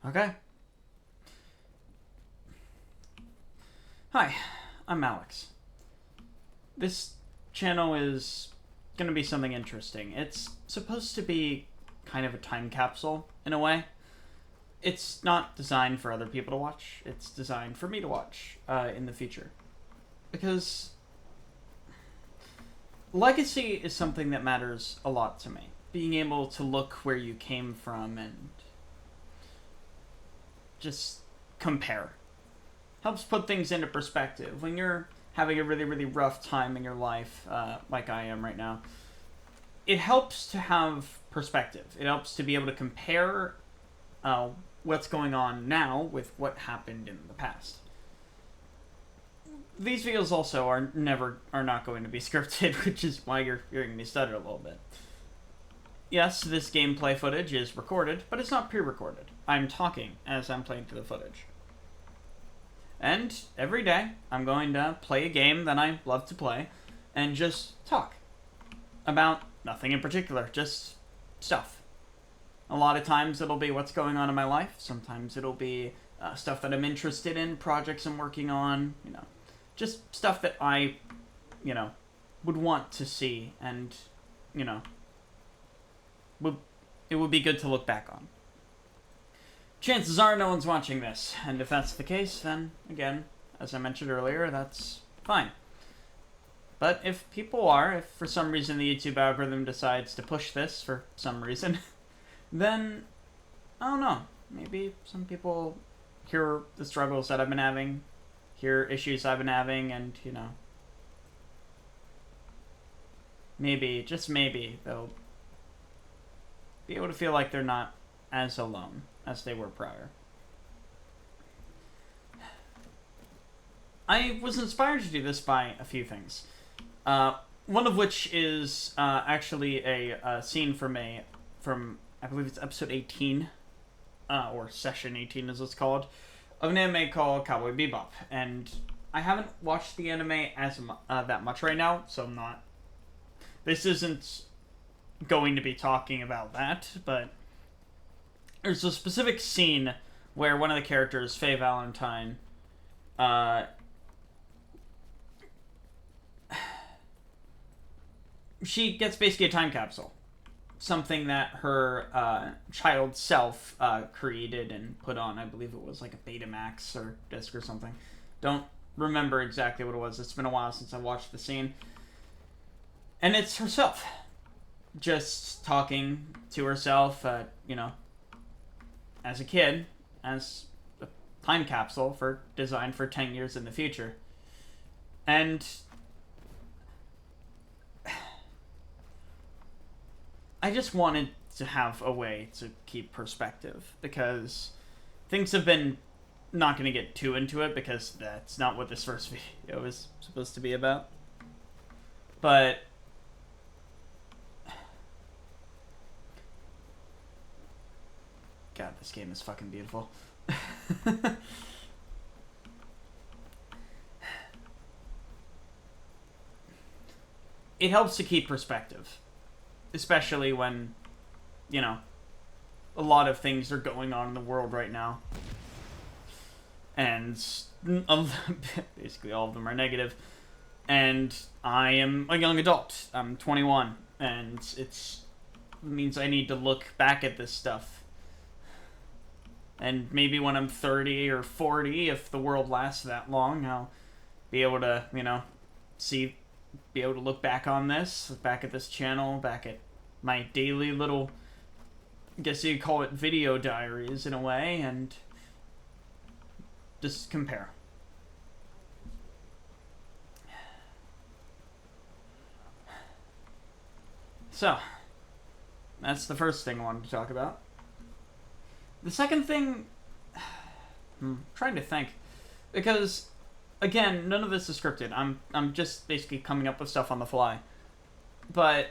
Okay. Hi, I'm Alex. This channel is gonna be something interesting. It's supposed to be kind of a time capsule, in a way. It's not designed for other people to watch. It's designed for me to watch in the future. Because legacy is something that matters a lot to me. Being able to look where you came from and just compare. Helps put things into perspective. When you're having a really, really rough time in your life, like I am right now, it helps to have perspective. It helps to be able to compare what's going on now with what happened in the past. These videos also are not going to be scripted, which is why you're hearing me stutter a little bit. Yes, this gameplay footage is recorded, but it's not pre-recorded. I'm talking as I'm playing through the footage. And every day, I'm going to play a game that I love to play and just talk about nothing in particular, just stuff. A lot of times it'll be what's going on in my life. Sometimes it'll be stuff that I'm interested in, projects I'm working on, just stuff that I, would want to see and, it would be good to look back on. Chances are no one's watching this, and if that's the case, then, again, as I mentioned earlier, that's fine. But if people are, if for some reason the YouTube algorithm decides to push this for some reason, then, I don't know, maybe some people hear the struggles that I've been having, hear issues I've been having, and, maybe, just maybe, they'll be able to feel like they're not as alone as they were prior. I was inspired to do this by a few things. One of which is actually a scene from I believe it's episode 18, or session 18 as it's called, of an anime called Cowboy Bebop. And I haven't watched the anime as that much right now, so I'm not... This isn't going to be talking about that, but there's a specific scene where one of the characters, Faye Valentine, she gets basically a time capsule. Something that her child self created and put on. I believe it was like a Betamax or disc or something. Don't remember exactly what it was. It's been a while since I watched the scene. And it's herself. Just talking to herself, as a kid, as a time capsule designed for 10 years in the future. And I just wanted to have a way to keep perspective, because things have been not going to get too into it, because that's not what this first video is supposed to be about. But God, this game is fucking beautiful. It helps to keep perspective. Especially when, a lot of things are going on in the world right now. And basically all of them are negative. And I am a young adult. I'm 21. And it means I need to look back at this stuff. And maybe when I'm 30 or 40, if the world lasts that long, I'll be able to, be able to look back on this, back at this channel, back at my daily little, I guess you'd call it video diaries in a way, and just compare. So, that's the first thing I wanted to talk about. The second thing, I'm trying to think, because, again, none of this is scripted. I'm just basically coming up with stuff on the fly. But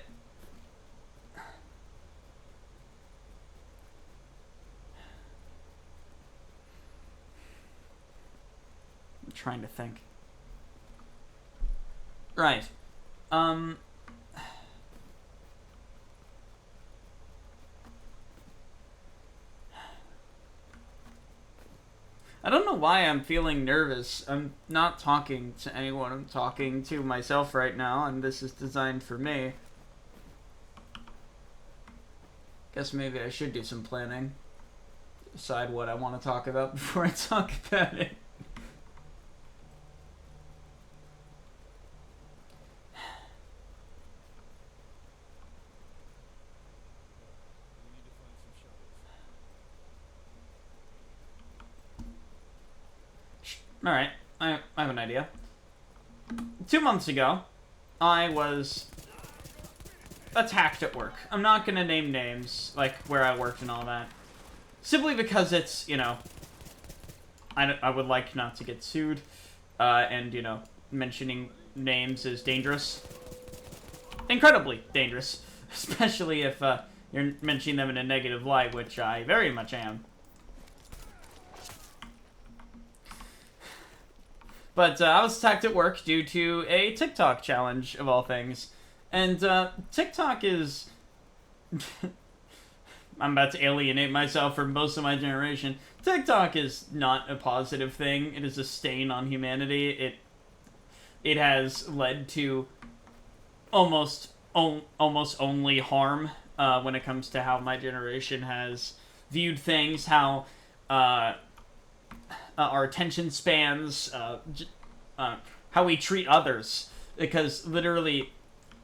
I'm trying to think. Right. I don't know why I'm feeling nervous. I'm not talking to anyone. I'm talking to myself right now, and this is designed for me. Guess maybe I should do some planning. Decide what I want to talk about before I talk about it. Alright, I have an idea. 2 months ago, I was attacked at work. I'm not gonna name names, like where I worked and all that. Simply because it's, you know, I would like not to get sued, and, you know, mentioning names is dangerous. Incredibly dangerous. Especially if, you're mentioning them in a negative light, which I very much am. But I was attacked at work due to a TikTok challenge, of all things. And TikTok is... I'm about to alienate myself from most of my generation. TikTok is not a positive thing. It is a stain on humanity. It has led to almost only harm when it comes to how my generation has viewed things, how... our attention spans, how we treat others. Because literally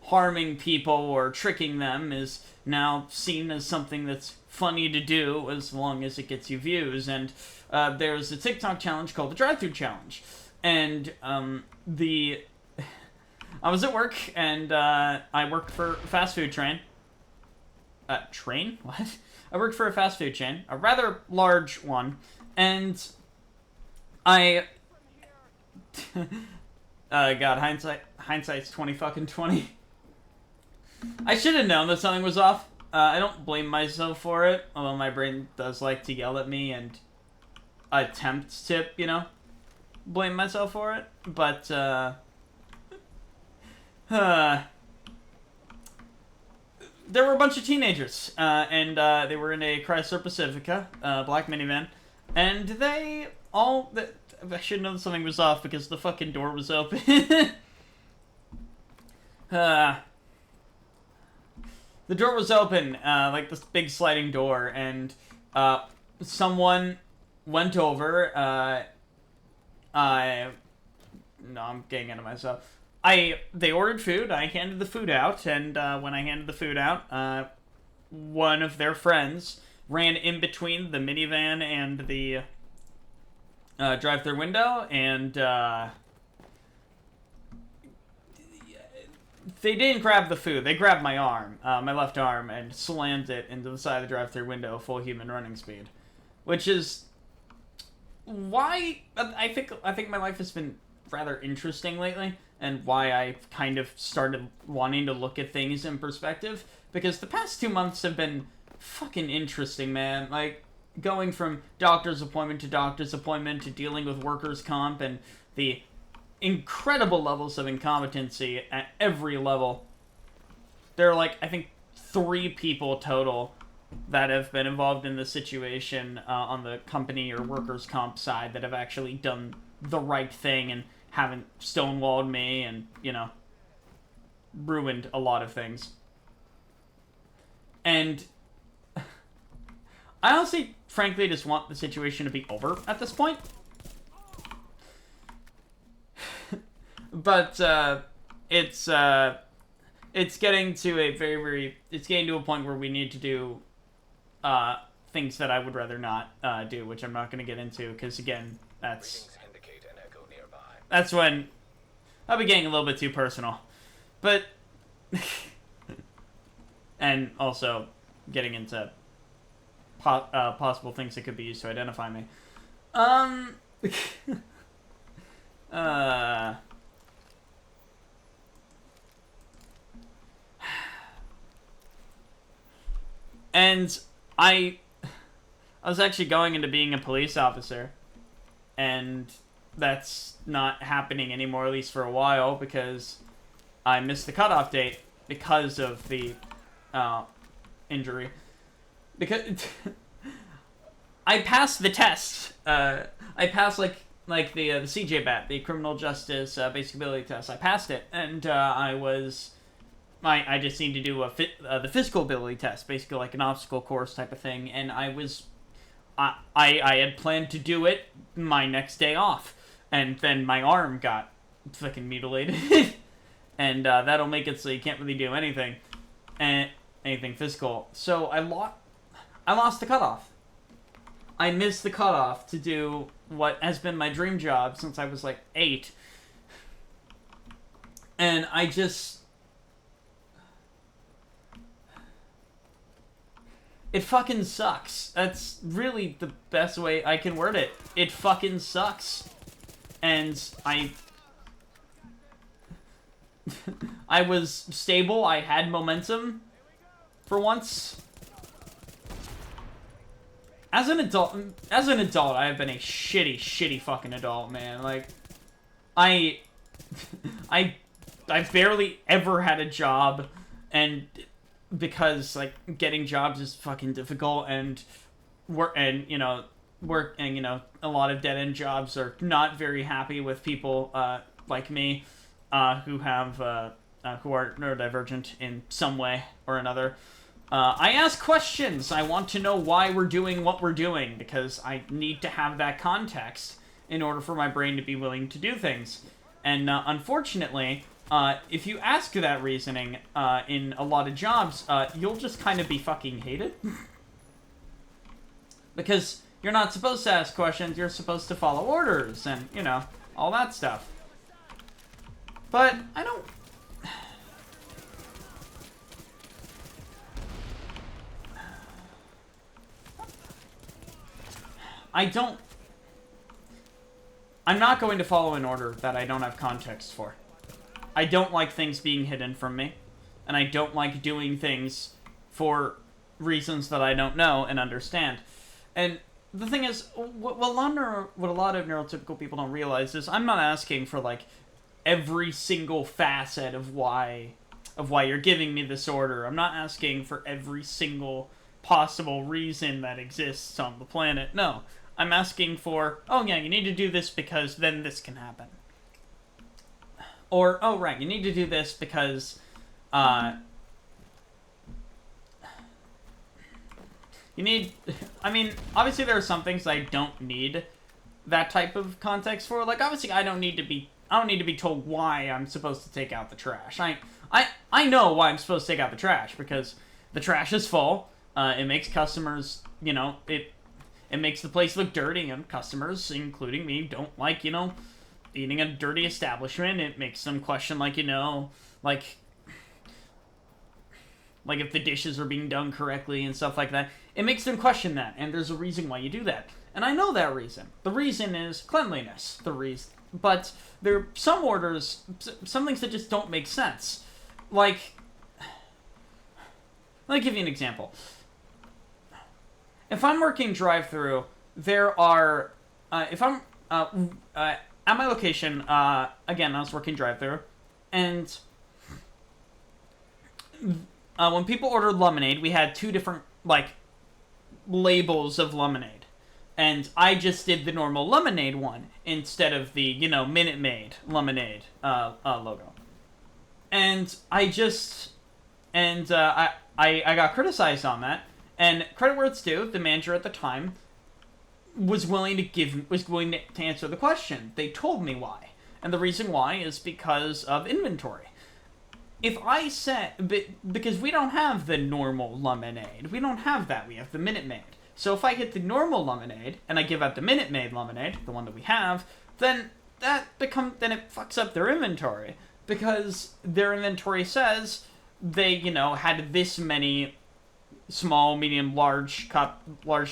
harming people or tricking them is now seen as something that's funny to do as long as it gets you views. And there's a TikTok challenge called the Drive-Thru Challenge. And I was at work, and I worked for a fast food chain. Train? What? I worked for a fast food chain, a rather large one, and God, hindsight's 20 fucking 20. I should have known that something was off. I don't blame myself for it, although my brain does like to yell at me and attempt to, you know, blame myself for it. But, there were a bunch of teenagers, and they were in a Chrysler Pacifica, black minivan, and they all... I should know something was off because the fucking door was open. The door was open, like this big sliding door, and someone went over. No, I'm getting into myself. They ordered food. I handed the food out, and when I handed the food out, one of their friends ran in between the minivan and the drive-thru window, and they didn't grab the food. They grabbed my arm, my left arm, and slammed it into the side of the drive-thru window, full human running speed, which is why I think my life has been rather interesting lately, and why I've kind of started wanting to look at things in perspective, because the past 2 months have been fucking interesting, man. Like, going from doctor's appointment to dealing with workers' comp and the incredible levels of incompetency at every level. There are, like, I think 3 people total that have been involved in the situation on the company or workers' comp side that have actually done the right thing and haven't stonewalled me and, you know, ruined a lot of things. And I honestly, frankly, just want the situation to be over at this point. But it's getting to a it's getting to a point where we need to do things that I would rather not do, which I'm not going to get into, because again, that's when I'll be getting a little bit too personal. But and also getting into possible things that could be used to identify me. And I was actually going into being a police officer, and that's not happening anymore, at least for a while, because I missed the cutoff date because of the injury. Because I passed the test. I passed the CJBAT, the Criminal Justice Basic Ability Test. I passed it, and I just need to do the physical ability test, basically like an obstacle course type of thing, and I had planned to do it my next day off, and then my arm got fucking mutilated, and that'll make it so you can't really do anything physical. So I lost the cutoff. I missed the cutoff to do what has been my dream job since I was like 8, and I just. It fucking sucks. That's really the best way I can word it. It fucking sucks. And I was stable. I had momentum for once. As an adult, I have been a shitty fucking adult, man. Like, I barely ever had a job, and because like getting jobs is fucking difficult, and a lot of dead end jobs are not very happy with people like me who are neurodivergent in some way or another. I ask questions. I want to know why we're doing what we're doing, because I need to have that context in order for my brain to be willing to do things. And unfortunately, if you ask that reasoning in a lot of jobs, you'll just kind of be fucking hated. Because you're not supposed to ask questions, you're supposed to follow orders, and, all that stuff. But I don't... I'm not going to follow an order that I don't have context for. I don't like things being hidden from me, and I don't like doing things for reasons that I don't know and understand. And the thing is, what a lot of neurotypical people don't realize is I'm not asking for, like, every single facet of why you're giving me this order. I'm not asking for every single possible reason that exists on the planet. No. I'm asking for, oh yeah, you need to do this because then this can happen. Or, oh right, you need to do this because, obviously there are some things I don't need that type of context for. Like, obviously I don't need to be told why I'm supposed to take out the trash. I know why I'm supposed to take out the trash, because the trash is full. It makes customers, it makes the place look dirty, and customers, including me, don't like, eating a dirty establishment. It makes them question, like if the dishes are being done correctly and stuff like that. It makes them question that, and there's a reason why you do that. And I know that reason. The reason is cleanliness. But there are some orders, some things that just don't make sense. Like, let me give you an example. If I'm working drive-thru, there are, if I'm, at my location, again, I was working drive-thru, and when people ordered lemonade, we had two different, labels of lemonade. And I just did the normal lemonade one instead of the, Minute Maid lemonade logo. And I got criticized on that. And credit where it's due, the manager at the time was willing to answer the question. They told me why. And the reason why is because of inventory. If I said, because we don't have the normal lemonade. We don't have that. We have the Minute Maid. So if I get the normal lemonade, and I give out the Minute Maid lemonade, the one that we have, then it fucks up their inventory. Because their inventory says they, had this many small, medium, large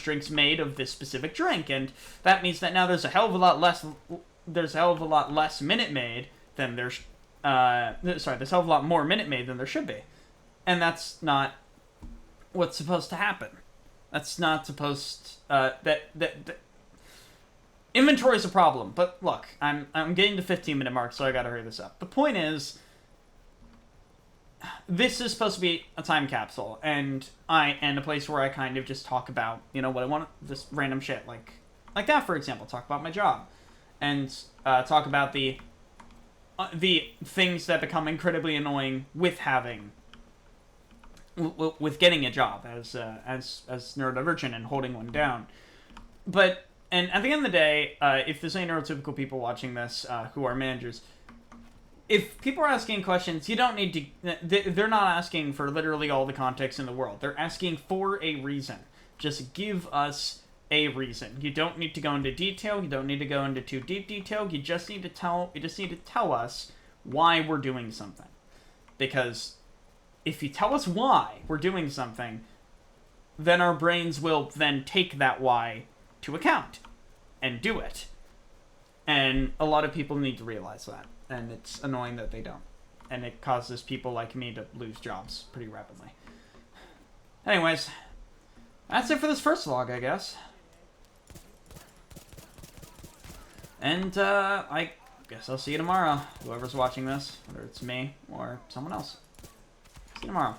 drinks made of this specific drink, and that means that now there's a hell of a lot less Minute Maid than there's a hell of a lot more Minute Maid than there should be. And that's not what's supposed to happen. That's not supposed that inventory is a problem. But look, I'm getting to 15-minute mark, so I gotta hurry this up. The point is, this is supposed to be a time capsule, and a place where I kind of just talk about, you know, what I want, this random shit, like that, for example. Talk about my job, and talk about the things that become incredibly annoying with having, with getting a job as neurodivergent and holding one down. But, and at the end of the day, if there's any neurotypical people watching this who are managers, if people are asking questions, you don't need to... They're not asking for literally all the context in the world. They're asking for a reason. Just give us a reason. You don't need to go into detail. You don't need to go into too deep detail. You just need to tell us why we're doing something. Because if you tell us why we're doing something, then our brains will then take that why to account and do it. And a lot of people need to realize that. And it's annoying that they don't. And it causes people like me to lose jobs pretty rapidly. Anyways, that's it for this first vlog, I guess. And I guess I'll see you tomorrow. Whoever's watching this, whether it's me or someone else. See you tomorrow.